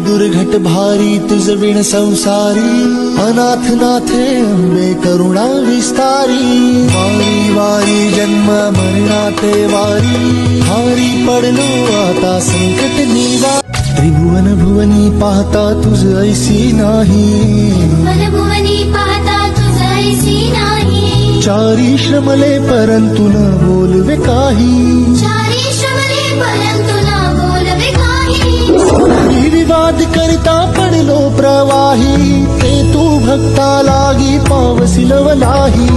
दुर्घट भारी तुझ विण संसारी, अनाथ नाथे अंबे करुणा विस्तारी. वारी वारी जन्म मरणाते वारी, हारी पडलो आता संकट निवारी. त्रिभुवन भुवनी पाहता तुझ ऐसी नाही, भुवनी पाहता तुझ ऐसी नाही. चारी श्रमले परंतु न बोलवे काही, चारी श्रमले परंतु न बोलवे काही. विवाद करिता पडलो प्रवाही, ते तू भक्ता लागी पावसिलवलाही.